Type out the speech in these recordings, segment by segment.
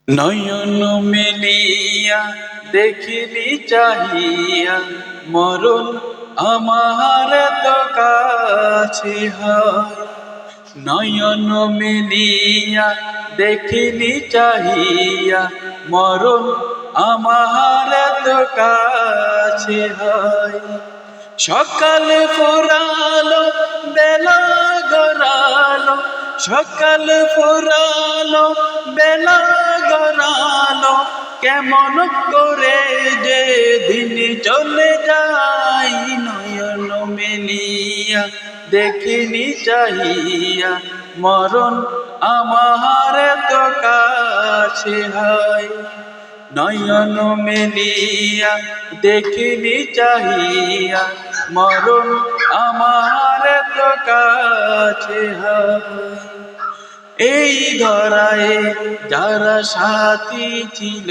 নয়ন মেলিয়া দেখিলি চাহিয়া মরণ আমার তো কাছে হয়। নয়ন মেলিয়া দেখিলি চাহিয়া মরণ আমার তো কাছে হয়। সকাল ফুরালো বেলা গড়ালো, সকাল ফুরালো বেলা গড়ালো, কেমন করে যে দিন চলে যায়। নয়ন মেলিয়া দেখিনি চাহিয়া মরণ আমার তো কাছে হয়। নয়ন মেলিয়া দেখিনি চাহিয়া মরণ আমার তো কাছে হয়। এই ধরায় যারা সাথী ছিল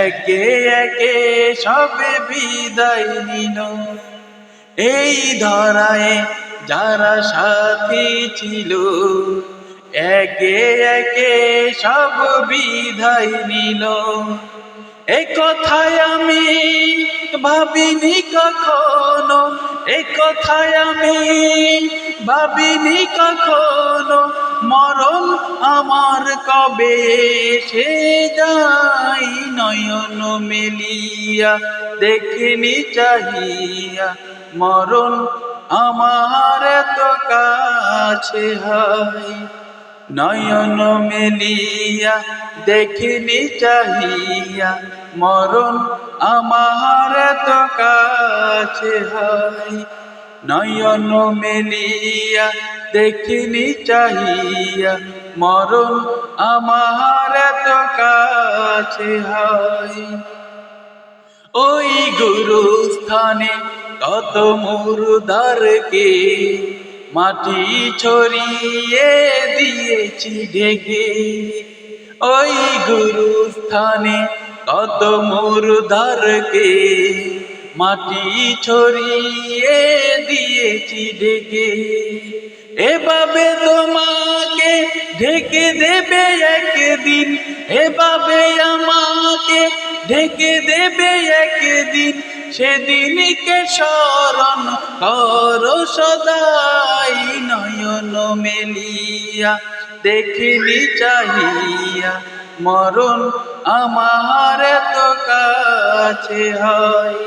একে একে সবে বিদায় নিল। এই ধরায় যারা সাথী ছিল একে একে সব বিদায় নিল। এ কথায় আমি ভাবিনি কখনো, এ কথায় আমি ভাবিনি কখনো, মরণ আমার কবে এসে যায়। নয়ন মেলিয়া দেখিনি চাহিয়া মরণ আমার তো কাছে হয়। নয়ন মেলিয়া দেখিনি চাহিয়া মরণ আমার তো কাছে হয়। নয়ন মেলিয়া দেখিনি চাহিয়া মরণ আমার তো কাছে হয়। ওই গুরুস্থানে কত মুর্দারকে মাটি ছড়িয়ে দিয়েছি ঢেকে। ওই গুরুস্থানে কত মুর্দারকে মাটি ছড়িয়ে দিয়েছি ঢেকে। এভাবে তোমাকে ঢেকে দেবে একদিন, এভাবে আমাকে ঢেকে দেবে একদিন, সেদিনকে স্মরণ করো সদাই। নয়ন মেলিয়া দেখিনি চাহিয়া মরণ আমার তো কাছে হয়।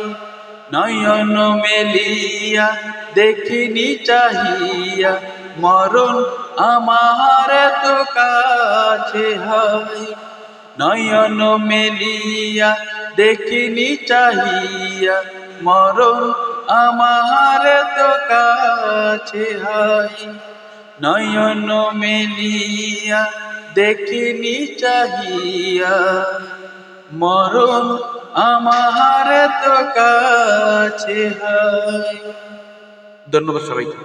নয়ন মেলিয়া দেখিনি চাহিয়া মরণ আমার তো কাছে হয়। নয়ন মেলিয়া দেখিনি চাহিয়া মরণ আমার তো কাছে হয়। নয়ন মেলিয়া দেখিনি চাহিয়া মরণ আমার তো কাছে হয়। ধন্যবাদ সবাইকে।